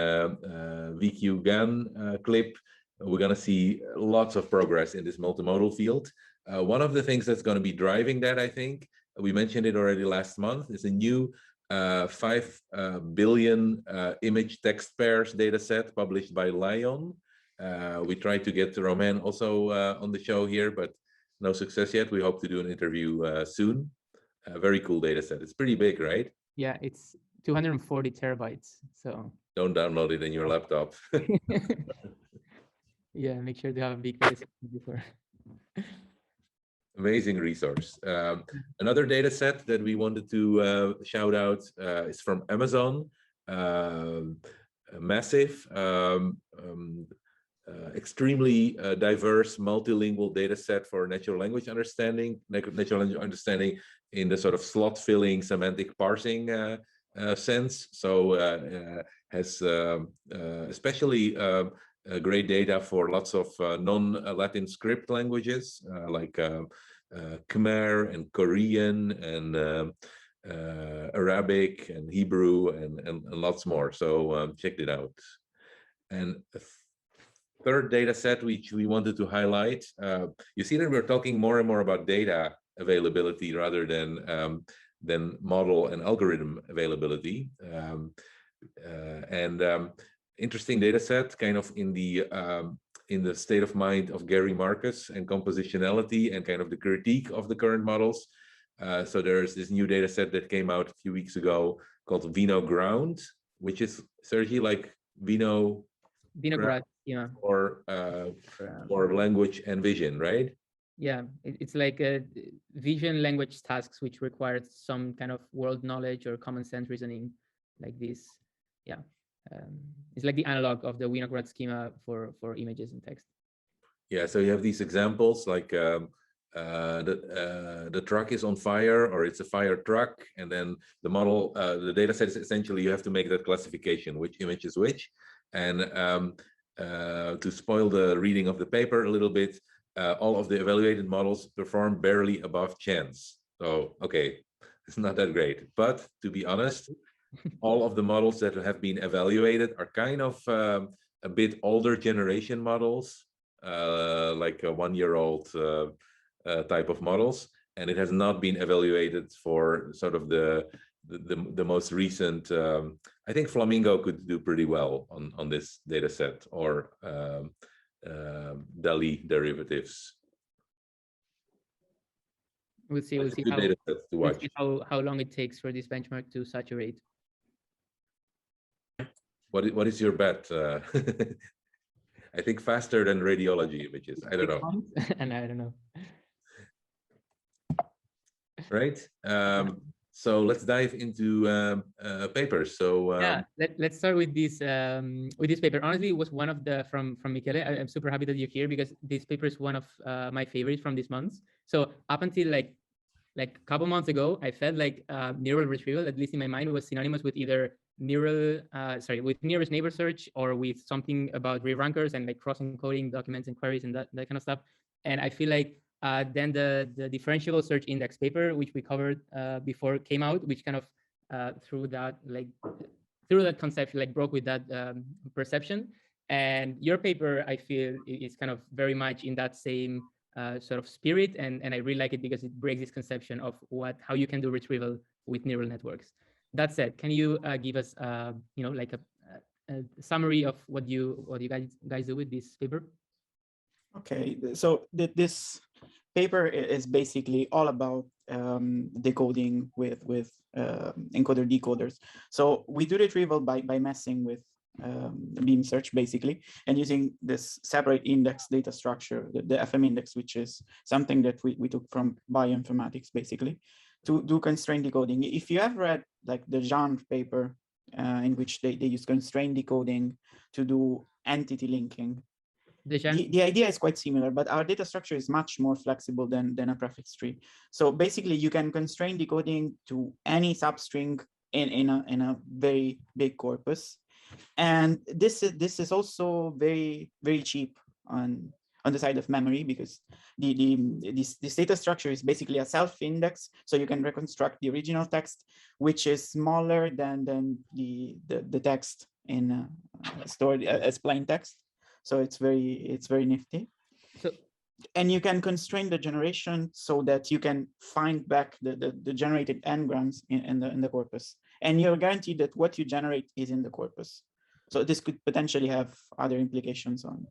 Speaker 2: VQ GAN clip, we're going to see lots of progress in this multimodal field. One of the things that's going to be driving that, I think, we mentioned it already last month, is a new 5 billion image text pairs data set published by Lion. We tried to get Romain also on the show here, but no success yet. We hope to do an interview soon. Very cool data set. It's pretty big, right?
Speaker 1: Yeah, it's 240 terabytes. So
Speaker 2: don't download it in your laptop.
Speaker 1: Yeah, make sure to have a big data set before.
Speaker 2: Amazing resource. Another data set that we wanted to shout out is from Amazon. Massive extremely diverse multilingual data set for natural language understanding, in the sort of slot filling semantic parsing sense. So has especially great data for lots of non-Latin script languages like Khmer and Korean and Arabic and Hebrew and lots more. So check it out. And a third data set which we wanted to highlight, you see that we're talking more and more about data availability rather than model and algorithm availability. Interesting data set, kind of in the state of mind of Gary Marcus and compositionality and kind of the critique of the current models. So there's this new data set that came out a few weeks ago called Winoground, which is, Sergi, like
Speaker 1: Winoground, yeah.
Speaker 2: Or language and vision, right?
Speaker 1: Yeah, it's like a vision language tasks which require some kind of world knowledge or common sense reasoning like this. Yeah, it's like the analog of the Winoground schema for images and text.
Speaker 2: Yeah, so you have these examples like the truck is on fire, or it's a fire truck, and then the model, the data set is essentially you have to make that classification, which image is which. And to spoil the reading of the paper a little bit, all of the evaluated models perform barely above chance. So, okay, it's not that great. But to be honest, all of the models that have been evaluated are kind of a bit older generation models, like a one-year-old type of models, and it has not been evaluated for sort of the most recent. I think Flamingo could do pretty well on this data set, or DALL derivatives.
Speaker 1: We'll see how long it takes for this benchmark to saturate.
Speaker 2: What is your bet? I think faster than radiology images. I don't know.
Speaker 1: And I don't know.
Speaker 2: Right. So let's dive into papers. So
Speaker 1: yeah, let's start with this paper. Honestly, it was one of the from Michele. I'm super happy that you're here because this paper is one of my favorites from this month. So up until like a couple months ago, I felt like neural retrieval, at least in my mind, was synonymous with either with nearest neighbor search or with something about re-rankers and like cross-encoding documents and queries and that kind of stuff. And I feel like then the differentiable search index paper, which we covered before, came out, which kind of through that concept, like broke with that perception. And your paper, I feel, is kind of very much in that same sort of spirit, and I really like it because it breaks this conception of how you can do retrieval with neural networks. That said, can you give us like a summary of what you guys do with this paper?
Speaker 3: Okay, so this paper is basically all about decoding with encoder decoders. So we do retrieval by messing with beam search basically, and using this separate index data structure, the FM index, which is something that we took from bioinformatics basically, to do constraint decoding. If you have read like the genre paper in which they use constraint decoding to do entity linking, the idea is quite similar, but our data structure is much more flexible than a prefix tree. So basically you can constrain decoding to any substring in a very big corpus. And this is also very, very cheap on the side of memory, because this data structure is basically a self-index, so you can reconstruct the original text, which is smaller than the text in stored as plain text. So it's very nifty.
Speaker 1: So,
Speaker 3: and you can constrain the generation so that you can find back the generated n-grams in the corpus, and you're guaranteed that what you generate is in the corpus. So this could potentially have other implications on.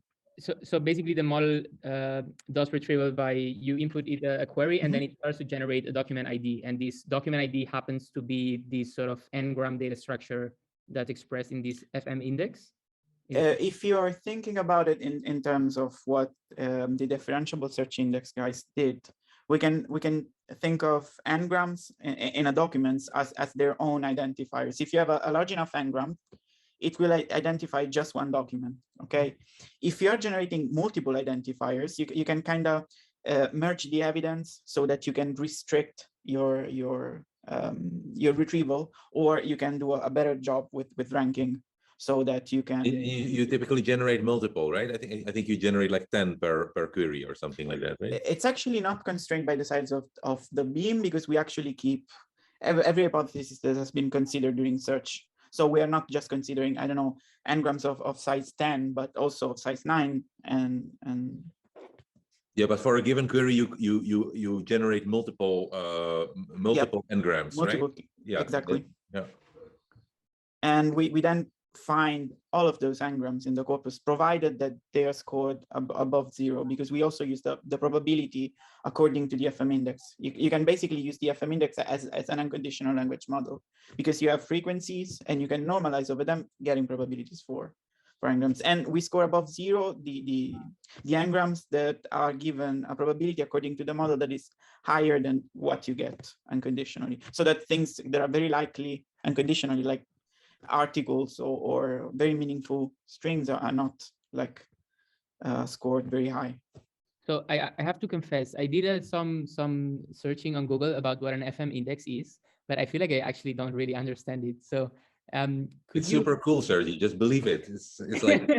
Speaker 1: So basically the model does retrieval by you input a query, and then it starts to generate a document ID. And this document ID happens to be this sort of n-gram data structure that's expressed in this FM index.
Speaker 3: If you are thinking about it in terms of what the differentiable search index guys did, we can think of n-grams in a document as their own identifiers. If you have a large enough n-gram, it will identify just one document, okay? If you're generating multiple identifiers, you can kind of merge the evidence so that you can restrict your retrieval, or you can do a better job with ranking so that you can.
Speaker 2: You typically generate multiple, right? I think you generate like 10 per query or something like that, right?
Speaker 3: It's actually not constrained by the size of the beam, because we actually keep every hypothesis that has been considered during search. So we are not just considering, I don't know, n-grams of size 10, but also of size 9 and.
Speaker 2: Yeah, but for a given query, you generate multiple n-grams, right?
Speaker 3: Yeah, exactly.
Speaker 2: Yeah.
Speaker 3: And we then find all of those n-grams in the corpus, provided that they are scored above 0, because we also use the probability according to the FM index. You can basically use the FM index as an unconditional language model, because you have frequencies and you can normalize over them, getting probabilities for n-grams. And we score above 0 the n-grams that are given a probability according to the model that is higher than what you get unconditionally. So that things that are very likely unconditionally, like articles or very meaningful strings, are not like scored very high.
Speaker 1: So I have to confess, I did some searching on Google about what an FM index is, but I feel like I actually don't really understand it. So
Speaker 2: it's super cool, Sergi. Just believe it. It's like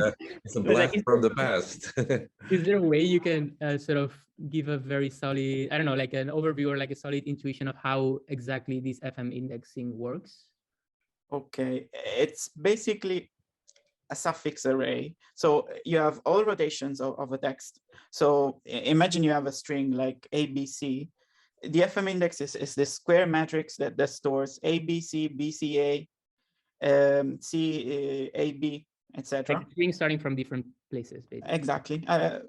Speaker 2: it's a blast from the past.
Speaker 1: Is there a way you can sort of give a very solid, I don't know, like an overview or like a solid intuition of how exactly this FM indexing works?
Speaker 3: Okay, it's basically a suffix array. So you have all rotations of a text. So imagine you have a string like ABC. The FM index is the square matrix that stores ABC, BCA, CAB, etc.
Speaker 1: Like strings starting from different places, basically.
Speaker 3: Exactly,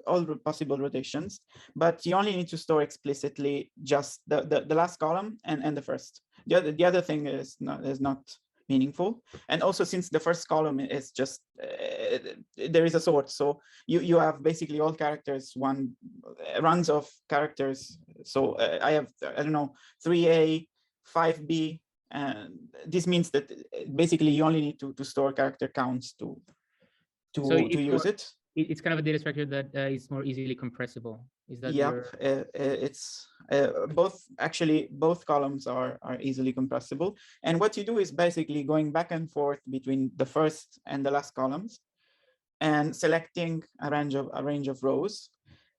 Speaker 3: all possible rotations. But you only need to store explicitly just the last column and the first. The other thing is not meaningful. And also, since the first column is just there is a sort, so you have basically all characters, runs of characters. So I have, I don't know, 3A, 5B, and this means that basically you only need to store character counts to use it.
Speaker 1: It's kind of a data structure that is more easily compressible. Is that?
Speaker 3: Yep, it's both columns are easily compressible. And what you do is basically going back and forth between the first and the last columns, and selecting a range of rows.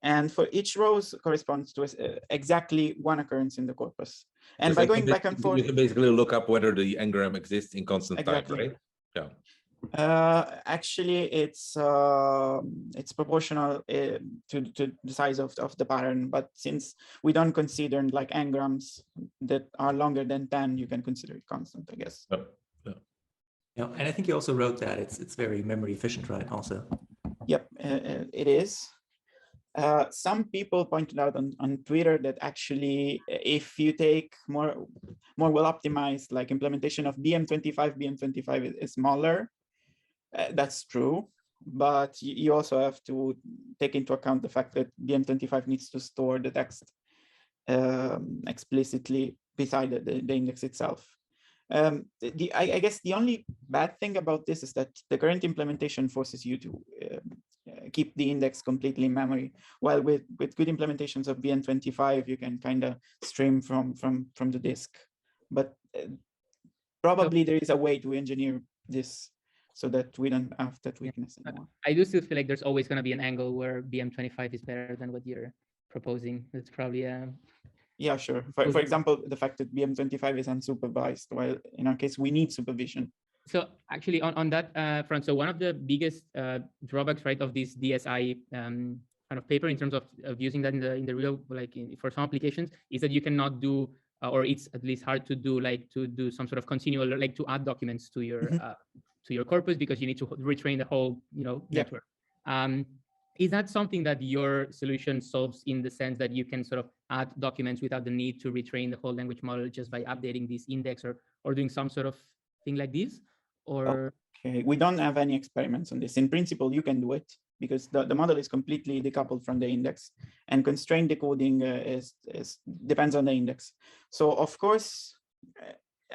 Speaker 3: And for each rows corresponds to exactly one occurrence in the corpus. And by going back and forth,
Speaker 2: you can basically look up whether the n-gram exists in constant time, right? Yeah.
Speaker 3: Actually, it's proportional to the size of the pattern, but since we don't consider like n-grams that are longer than 10, you can consider it constant, I guess.
Speaker 4: Yeah, and I think you also wrote that it's very memory efficient, right? Also.
Speaker 3: Yep, it is. Some people pointed out on Twitter that actually, if you take more well optimized like implementation of BM25 is smaller. That's true, but you also have to take into account the fact that BM25 needs to store the text explicitly beside the index itself. I guess the only bad thing about this is that the current implementation forces you to keep the index completely in memory, while with good implementations of BM25, you can kind of stream from the disk. But probably there is a way to engineer this so that we don't have that weakness anymore.
Speaker 1: I do still feel like there's always going to be an angle where BM25 is better than what you're proposing. That's probably
Speaker 3: yeah, sure. For example, the fact that BM25 is unsupervised, while in our case we need supervision.
Speaker 1: So actually on that front, so one of the biggest drawbacks, right, of this DSI kind of paper in terms of using that in the real, like for some applications, is that you cannot do, or it's at least hard to do, like to do some sort of continual, like to add documents to your corpus, because you need to retrain the whole, network. Is that something that your solution solves, in the sense that you can sort of add documents without the need to retrain the whole language model just by updating this index or doing some sort of thing like this? Or
Speaker 3: okay, we don't have any experiments on this. In principle, you can do it because the model is completely decoupled from the index, and constraint decoding depends on the index. So of course,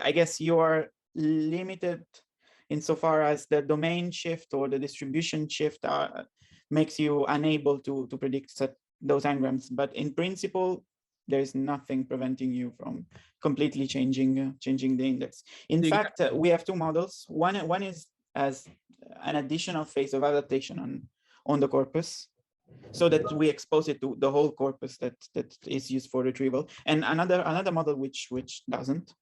Speaker 3: I guess you are limited insofar as the domain shift or the distribution shift makes you unable to predict those n-grams. But in principle, there is nothing preventing you from completely changing the index. In fact, we have two models. One is as an additional phase of adaptation on the corpus, so that we expose it to the whole corpus that is used for retrieval, and another model which doesn't,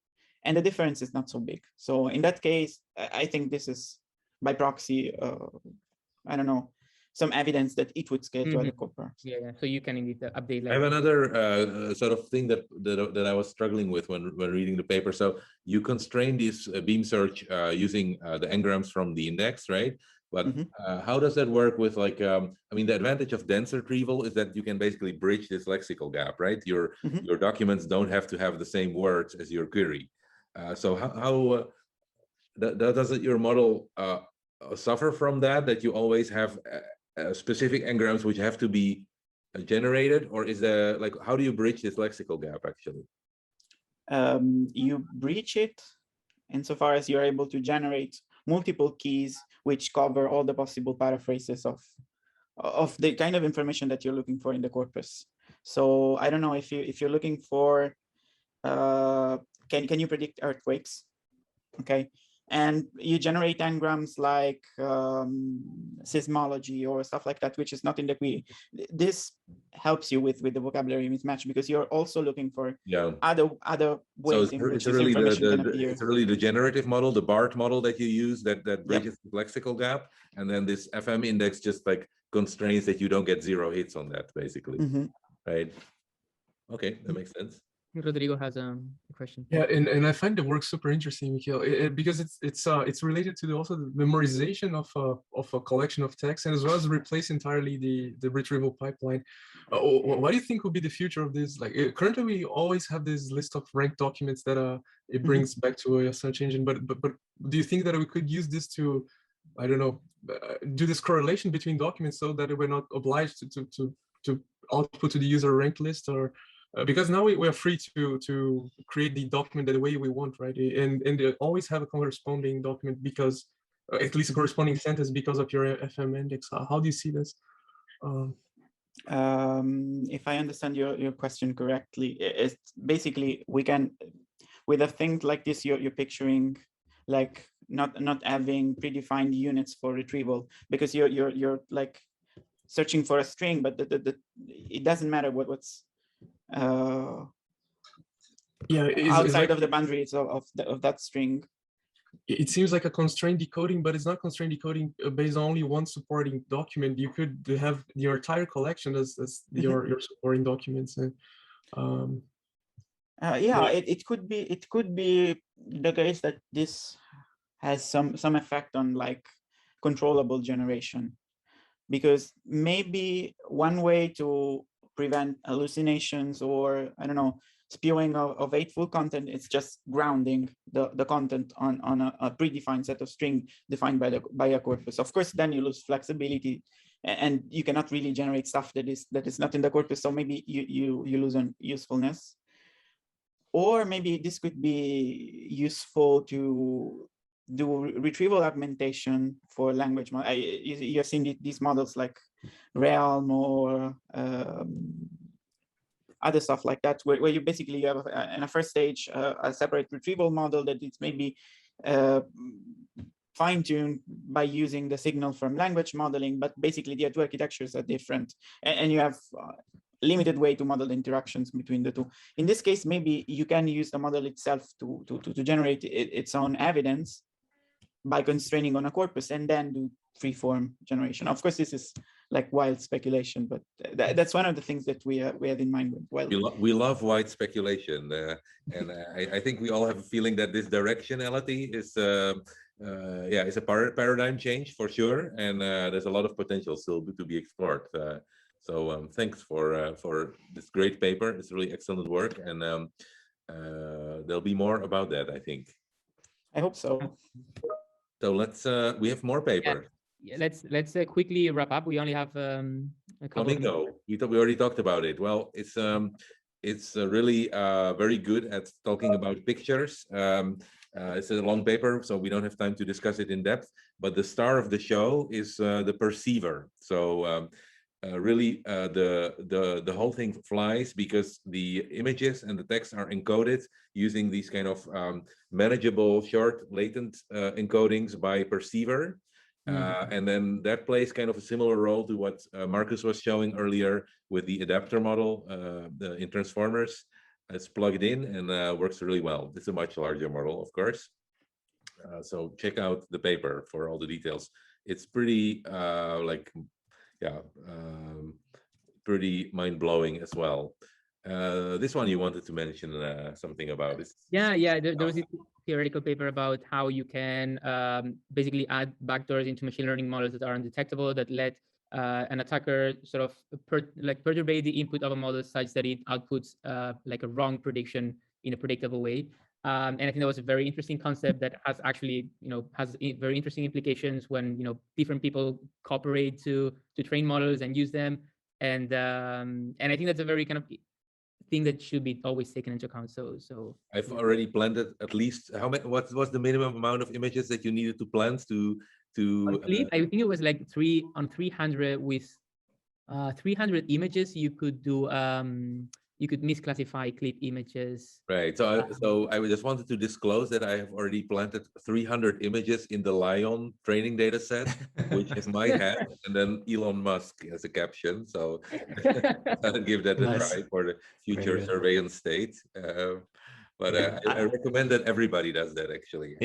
Speaker 3: and the difference is not so big. So in that case, I think this is by proxy, I don't know, some evidence that it would scale to other corpora.
Speaker 1: Yeah, so you can indeed update.
Speaker 2: I have another sort of thing that I was struggling with when reading the paper. So you constrain this beam search using the n-grams from the index, right? But how does that work with, like, I mean, the advantage of dense retrieval is that you can basically bridge this lexical gap, right? Your documents don't have to have the same words as your query. So how doesn't your model suffer from that you always have specific n-grams which have to be generated, or is there, like, how do you bridge this lexical gap actually?
Speaker 3: You bridge it insofar as you're able to generate multiple keys which cover all the possible paraphrases of the kind of information that you're looking for in the corpus. So I don't know if you're looking for can you predict earthquakes? Okay. And you generate n-grams like seismology or stuff like that, which is not in the query. This helps you with the vocabulary mismatch, because you're also looking for other ways in which this information can appear.
Speaker 2: It's really the generative model, the BART model that you use that bridges the lexical gap, and then this FM index just like constrains that you don't get 0 hits on that, basically, right? Okay, that makes sense.
Speaker 1: Rodrigo has a question.
Speaker 5: Yeah, and I find the work super interesting, Michele, because it's related to also the memorization of a collection of text, and as well as replace entirely the retrieval pipeline. What do you think would be the future of this? Like, currently we always have this list of ranked documents that it brings back to a search engine, but do you think that we could use this to, I don't know, do this correlation between documents so that we're not obliged to output to the user ranked list, or because now we are free to create the document the way we want, right? And they always have a corresponding document, because at least a corresponding sentence, because of your FM index. How do you see this?
Speaker 3: If I understand your question correctly, it's basically we can, with a thing like this, you're picturing like not having predefined units for retrieval, because you're like searching for a string, but it doesn't matter what's outside of the boundaries of that string.
Speaker 5: It seems like a constrained decoding, but it's not constrained decoding based on only one supporting document. You could have your entire collection as your supporting documents. And
Speaker 3: it could be the case that this has some effect on like controllable generation, because maybe one way to prevent hallucinations or, I don't know, spewing of hateful content is just grounding the content on a predefined set of string defined by a corpus. Of course, then you lose flexibility, and you cannot really generate stuff that is not in the corpus. So maybe you lose on usefulness. Or maybe this could be useful to do retrieval augmentation for language. You have seen these models like Realm or other stuff like that, where you basically have in a first stage a separate retrieval model that is maybe fine-tuned by using the signal from language modeling, but basically the two architectures are different, and you have limited way to model the interactions between the two. In this case, maybe you can use the model itself to generate its own evidence by constraining on a corpus, and then do free-form generation. Of course, this is like wild speculation, but that's one of the things that we had in mind. Well,
Speaker 2: we love wild speculation, and I think we all have a feeling that this directionality is is a paradigm change for sure, and there's a lot of potential still to be explored. So thanks for this great paper. It's really excellent work, and there'll be more about that, I think.
Speaker 3: I hope so.
Speaker 2: So let's we have more paper.
Speaker 1: Yeah, let's quickly wrap up. We only have a couple of
Speaker 2: Flamingo. We already talked about it. Well, it's really very good at talking about pictures. It's a long paper, so we don't have time to discuss it in depth. But the star of the show is the perceiver. So really, the whole thing flies because the images and the text are encoded using these kind of manageable, short, latent encodings by perceiver. And then that plays kind of a similar role to what Markus was showing earlier with the adapter model in transformers. It's plugged in and works really well. It's a much larger model, of course. So check out the paper for all the details. It's pretty pretty mind-blowing as well. This one you wanted to mention something about.
Speaker 1: Yeah. There was this theoretical paper about how you can basically add backdoors into machine learning models that are undetectable, that let an attacker sort of perturbate the input of a model such that it outputs like a wrong prediction in a predictable way. And I think that was a very interesting concept that has actually, has very interesting implications when, different people cooperate to train models and use them. And I think that's a very kind of thing that should be always taken into account. So
Speaker 2: I've already planted at least how many? What was the minimum amount of images that you needed to plant to?
Speaker 1: I think it was like 300 with 300 images. You could do you could misclassify clip images.
Speaker 2: Right. So I just wanted to disclose that I have already planted 300 images in the Lion training data set, which is my hat, and then Elon Musk as a caption. So I'll give that a try for the future surveillance state. But I recommend that everybody does that, actually.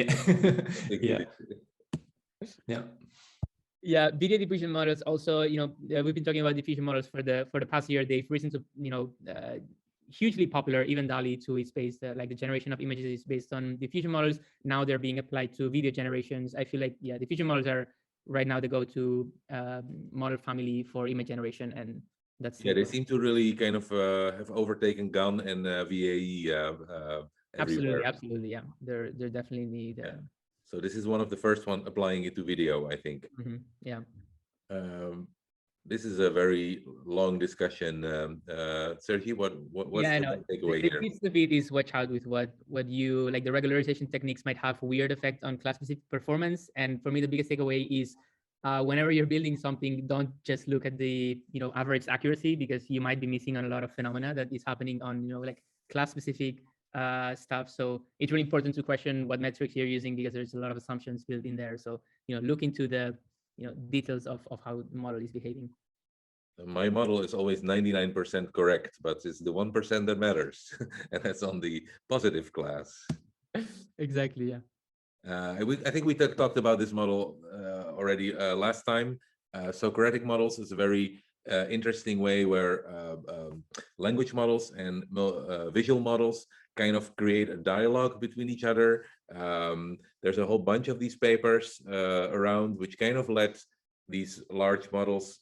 Speaker 1: Yeah, video diffusion models also, we've been talking about diffusion models for the past year. They've risen to, hugely popular. Even DALL-E 2 is based, like the generation of images is based on diffusion models. Now they're being applied to video generations. I feel like, diffusion models are right now the go-to model family for image generation, and that's
Speaker 2: they seem to really kind of have overtaken GAN and VAE everywhere.
Speaker 1: Absolutely, yeah. They're definitely need.
Speaker 2: So this is one of the first one applying it to video, I think.
Speaker 1: Yeah.
Speaker 2: This is a very long discussion. Sergi, what's the takeaway here?
Speaker 1: The piece of it is watch out with what you like. The regularization techniques might have weird effect on class-specific performance. And for me, the biggest takeaway is whenever you're building something, don't just look at the average accuracy, because you might be missing on a lot of phenomena that is happening on like class-specific stuff. So it's really important to question what metrics you're using, because there's a lot of assumptions built in there. So look into the details of how the model is behaving.
Speaker 2: My model is always 99% correct, but it's the 1% that matters, and that's on the positive class.
Speaker 1: Exactly. Yeah.
Speaker 2: I think we talked about this model already last time. Soc.ratic models is a very interesting way where language models and visual models kind of create a dialogue between each other. There's a whole bunch of these papers around which kind of let these large models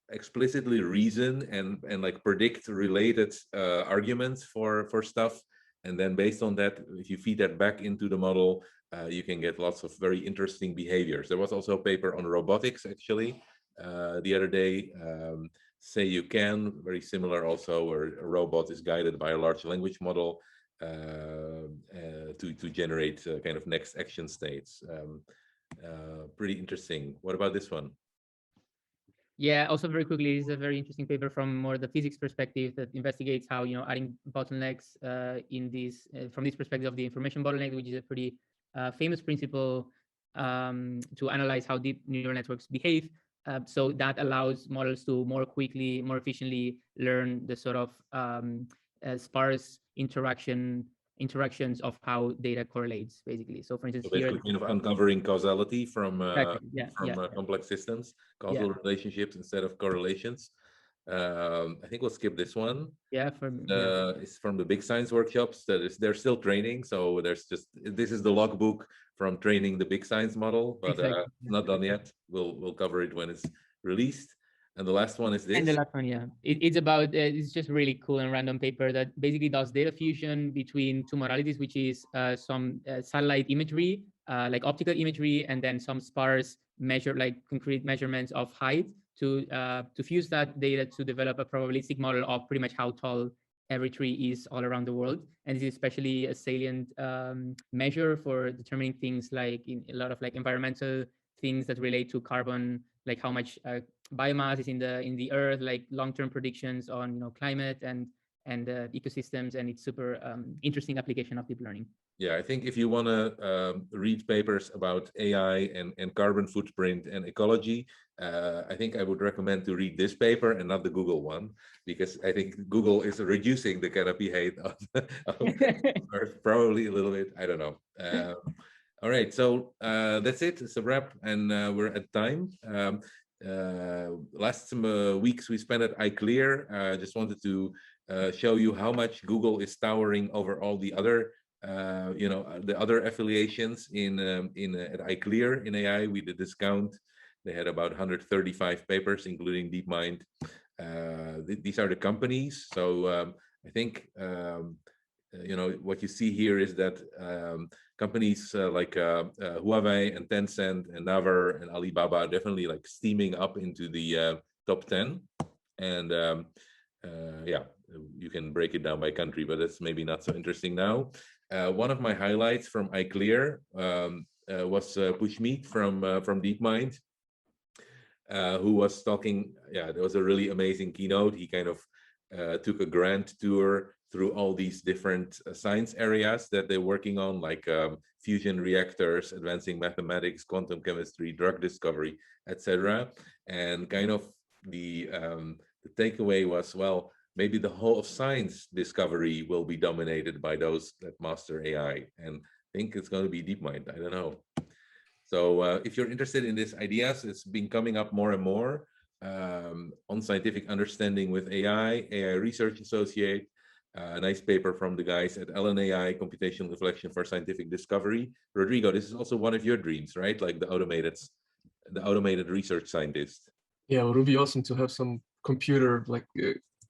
Speaker 2: explicitly reason and like predict related arguments for stuff. And then based on that, if you feed that back into the model, you can get lots of very interesting behaviors. There was also a paper on robotics, actually, the other day. Say you can, very similar also, where a robot is guided by a large language model to generate kind of next action states. Pretty interesting. What about this one?
Speaker 1: Yeah, also very quickly, this is a very interesting paper from more the physics perspective that investigates how adding bottlenecks in this from this perspective of the information bottleneck, which is a pretty famous principle to analyze how deep neural networks behave. So that allows models to more quickly, more efficiently learn the sort of sparse interactions of how data correlates, basically. So for instance,
Speaker 2: basically kind of uncovering causality from complex systems, causal relationships instead of correlations. I think we'll skip this one. It's from the big science workshops. They're still training, so this is the logbook from training the big science model, but not done yet. We'll cover it when it's released. And the last one is this.
Speaker 1: And the last one, it's about it's just really cool and random paper that basically does data fusion between two modalities, which is some satellite imagery, like optical imagery, and then some sparse concrete measurements of height to fuse that data to develop a probabilistic model of pretty much how tall every tree is all around the world. And this is especially a salient measure for determining things like in a lot of like environmental things that relate to carbon, like how much biomass is in the earth, like long-term predictions on climate and ecosystems, and it's super interesting application of deep learning.
Speaker 2: Yeah, I think if you want to read papers about AI and carbon footprint and ecology, I think I would recommend to read this paper and not the Google one, because I think Google is reducing the canopy height of Earth probably a little bit. I don't know. All right, so that's it. It's a wrap, and we're at time. Last weeks we spent at ICLR. I just wanted to show you how much Google is towering over all the other the other affiliations at ICLR in AI. We did this count. They had about 135 papers, including DeepMind. These are the companies. So I think what you see here is that companies like Huawei and Tencent and Naver and Alibaba are definitely like steaming up into the top 10. And yeah, you can break it down by country, but that's maybe not so interesting now. One of my highlights from ICLR was Pushmeet from DeepMind, who was talking. Yeah, there was a really amazing keynote. He kind of took a grand tour through all these different science areas that they're working on, like fusion reactors, advancing mathematics, quantum chemistry, drug discovery, etc. And kind of the takeaway was, well, maybe the whole of science discovery will be dominated by those that master AI. And I think it's going to be DeepMind. I don't know. So if you're interested in these ideas, it's been coming up more and more on scientific understanding with AI Research Associate, a nice paper from the guys at LNAI, Computational Reflection for Scientific Discovery. Rodrigo, this is also one of your dreams, right? Like the automated research scientist.
Speaker 5: Yeah, it would be awesome to have some computer like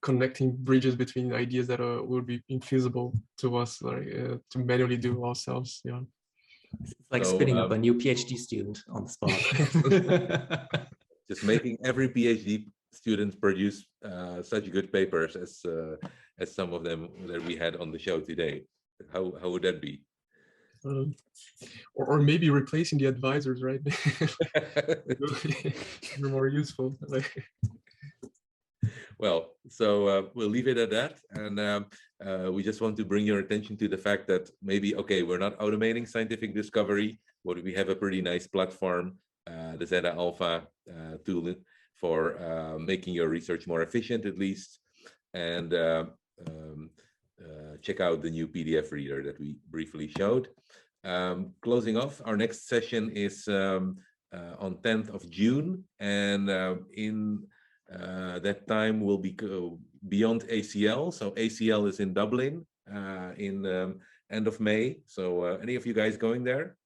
Speaker 5: connecting bridges between ideas that would be infeasible to us, like to manually do ourselves. Yeah,
Speaker 4: it's like spinning up a new PhD student on the spot.
Speaker 2: Just making every PhD student produce such good papers as some of them that we had on the show today. How would that be?
Speaker 5: Or maybe replacing the advisors, right? They're more useful.
Speaker 2: Well, so we'll leave it at that. And we just want to bring your attention to the fact that maybe, okay, we're not automating scientific discovery, but we have a pretty nice platform, the Zeta Alpha tool for making your research more efficient, at least. And check out the new PDF reader that we briefly showed. Closing off, our next session is on 10th of June. And in that time will be beyond ACL. So ACL is in Dublin in end of May. So any of you guys going there?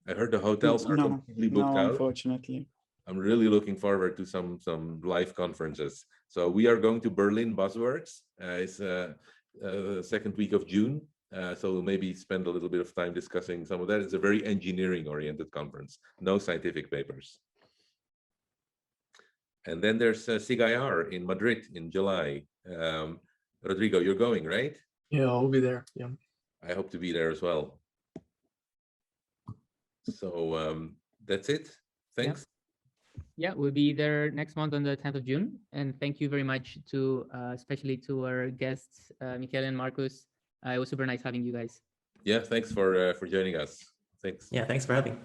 Speaker 2: I heard the hotels are completely booked out.
Speaker 3: Unfortunately.
Speaker 2: I'm really looking forward to some live conferences. So we are going to Berlin Buzzwords. It's second week of June. So we'll maybe spend a little bit of time discussing some of that. It's a very engineering-oriented conference. No scientific papers. And then there's SIGIR in Madrid in July. Rodrigo, you're going, right?
Speaker 5: Yeah, I'll be there. Yeah.
Speaker 2: I hope to be there as well. So that's it. Thanks.
Speaker 1: Yeah, we'll be there next month on the 10th of June. And thank you very much to, especially to our guests, Michele and Markus. It was super nice having you guys.
Speaker 2: Yeah, thanks for joining us. Thanks.
Speaker 4: Yeah, thanks for having.